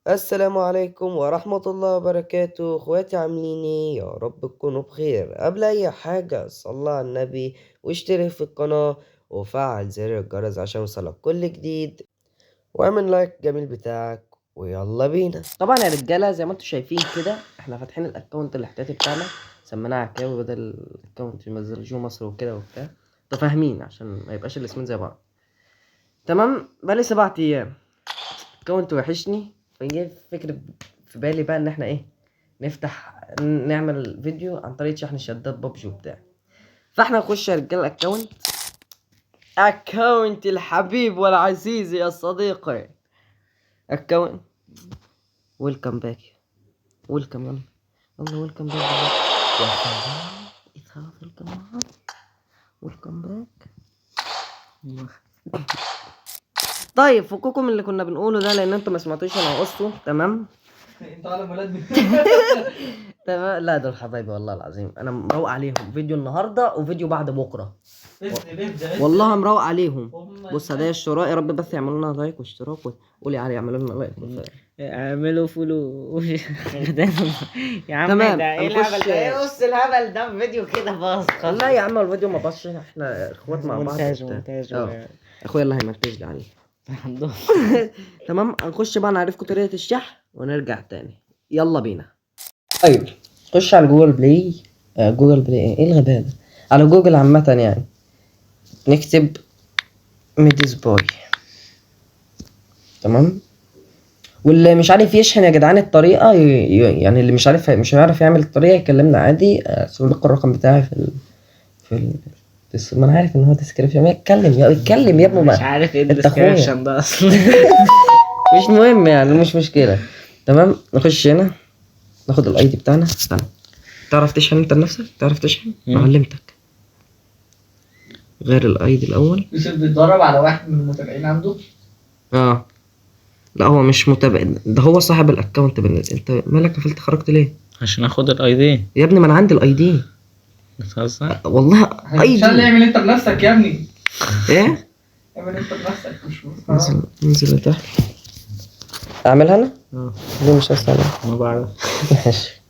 السلام عليكم ورحمة الله وبركاته، اخواتي عاملين ايه؟ يا رب تكونوا بخير. قبل اي حاجة صلى على النبي واشترك في القناة وفعل زر الجرس عشان يوصلك كل جديد، واعمل لايك جميل بتاعك ويلا بينا. طبعا يا رجالة زي ما انتوا شايفين كده احنا فاتحين الاكونت الاحتياطي بتاعنا، سميناه عكاوي بدل الاكونت ينزل جو مصر وكده وبتاع، انتوا فاهمين عشان ما يبقاش الاسمين زي بعض. تمام، بقالي 7 ايام الاكونت وحشني، فجه فكرة في بالي بقى ان احنا ايه، نفتح نعمل فيديو عن طريقة شحن شدات بابجي وبتاع. فاحنا نخش يا رجاله اكونت الحبيب والعزيز يا صديقي، اكونت ويلكم باك، ويلكم يلا يلا ويلكم باك يا سلام، اظهر ويلكم، ويلكم باك. طيب فككم من اللي كنا بنقوله ده لان انتوا ما سمعتوش انا قصته. تمام انت على ولاد تمام. لا دول حبايبي والله العظيم، انا مروق عليهم، فيديو النهارده وفيديو بعد بكره والله مروق عليهم. بص هدايا الشراء، يا رب بس يعملوا لنا لايك واشتراك وقولي عليه يعملوا لنا لايك. اعملوا فولو يا عم تمام، ده ايه هنخش. الهبل ده؟ ايه بص الهبل ده في فيديو كده باظ خالص. لا يا عم الفيديو ما باظش، احنا اخوات مع بعض مونتاج وبتاع. مونتاج اخويا اللي هيمنتج لي عليه. عندهم. تمام، هنخش بقى نعرفكم طريقة الشحن ونرجع تاني، يلا بينا. طيب خش على جوجل بلاي، جوجل بلاي ايه الغباء ده، على جوجل عامة يعني، نكتب ميديز بوي. تمام، واللي مش عارف يشحن يا جدعان الطريقة يعني اللي مش عارف مش هيعرف يعمل الطريقة يكلمنا عادي. صندوق الرقم بتاعي في ما انا عارف ان هو ديسكريبشن. اتكلم يا ابني مش بقى. عارف ايه انت الديسكريبشن ده اصلا. مش مهم يعني، مش مشكلة. تمام، نخش هنا ناخد الاي دي بتاعنا. استنى، تعرف تشحن انت لنفسك؟ تعرف تشحن؟ معلمتك غير الاي دي الاول. يوسف بيتدرب على واحد من المتابعين عنده. لا هو مش متابع، ده هو صاحب الاكونت. بالنسبة انت مالك قفلت خرجت ليه عشان اخد الاي دي. يا ابني؟ ما انا عندي الاي دي بتهزر والله. اي عشان دي اعمل انت بنفسك يا ابني. ايه؟ اعمل انت بنفسك مش انزل لتحت اعملها انا. ليه مش هسأل؟ ما بعرف. ماشي،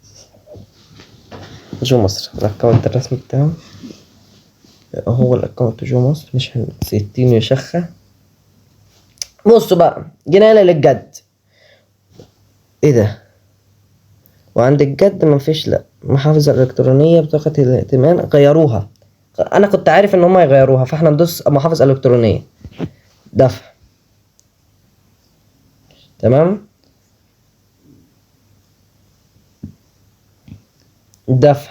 جو مصر الاكونت الرسمي بتاعه، هو الاكونت جو مصر. نشحن 60 يشخة. بصوا بقى، جينا هنا للجد. ايه ده؟ وعند الجد مفيش، لا محافظة الإلكترونية بطاقة الائتمان غيروها. أنا كنت عارف إن هما يغيروها، فإحنا ندوس محافظة إلكترونية دفع. تمام، دفع.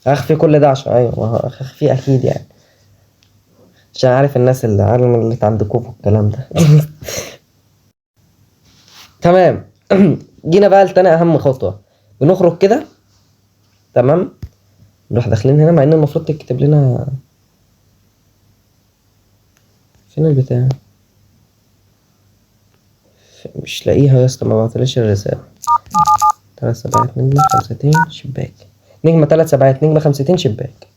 هخفي كل ده عشان أيوة هخفيه أكيد يعني، عشان عارف الناس اللي عالم اللي عندكم والكلام ده. تمام. جينا بقى لتاني أهم خطوة، بنخرج كده. تمام، نروح داخلين هنا، مع إن المفروض تكتب لنا فين البتاع، مش لاقيها يا اسطى، ما بعتليش الرسالة. 3 سبعات نجمة 5 شباك، نجمة 3 سبعات نجمة 5 شباك.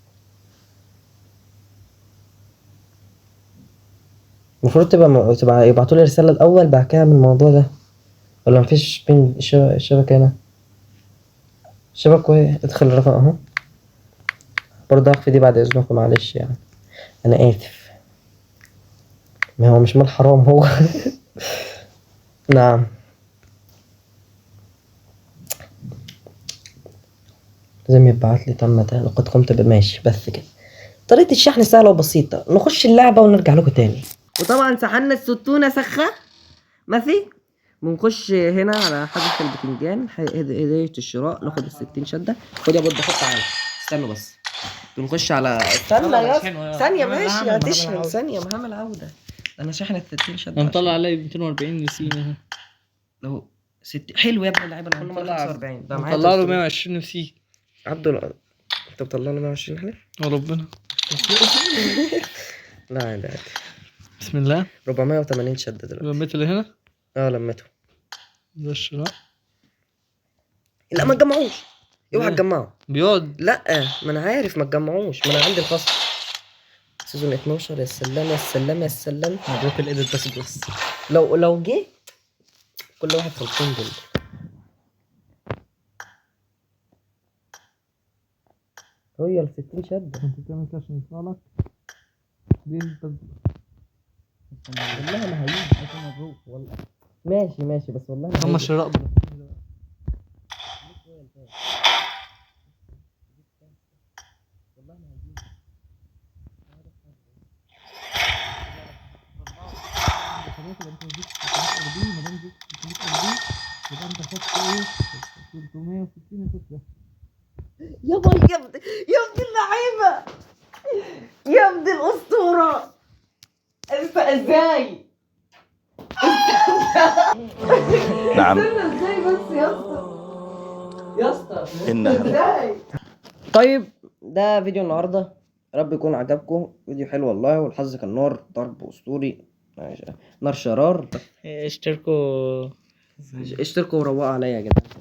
المفروض تبقى يبعتولي رسالة الأول بعد كده من الموضوع ده، ولا مفيش بين الشبكة هنا؟ الشبكة ايه؟ ادخل الرقم اهو. برضه هخفي دي بعد إذنكم، معلش يعني، أنا آسف. ما هو مش مال حرام هو. نعم، لازم يبعتلي تم لقد قمت بماشي. بس كده طريقة الشحن سهلة وبسيطة. نخش اللعبة ونرجع لكم تاني. وطبعا سحنا الستونة سخة ماشي. بنخش هنا على حذف البتنجان، هدية الشراء، ناخد ال60 شدة. خد يا بود حط تعالى، استنوا بس. بنخش على ثانية ماشي هتشحن، ثانية مهام العودة. أنا شاحن ال60 شدة. هنطلع علي 240 نسينا. لو 60 حلو يا ابن اللعيبة، أنا كل مرة 45 ده معايا. هنطلع له 120 نسي. عبد انت بتطلع له 120 حلو؟ وربنا. لا عادي. بسم الله. 480 شدة دلوقتي. لميت اللي هنا؟ لميته. ده الشراء. لا ما تجمعوش، اوعى تجمعوا. بيقعد. لا ما انا عارف، ما تجمعوش، ما انا عندي الخصم سيزون 12. يا سلام يا سلام يا سلام. مبروك الايديت بس. لو جه كل واحد في القنبل. هي ال 60 شدة. انت بتعمل كده عشان يطلع لك دي والله ما هيجي عشان الروح والله. ماشي بس والله ما هم هيجي. الشراء دول. يبقى انت خدت ايه 360 فكرة. يا ابن اللعيبة، يا ابن الأسطورة. ازاي؟ نعم. ازاي بس يا اسطى إنها ازاي؟ طيب ده فيديو النهارده، يا رب يكون عجبكم. فيديو حلو والله، والحظ كان نار، ضرب اسطوري، نار شرار. اشتركوا اشتركوا وروقوا عليا يا جدعان.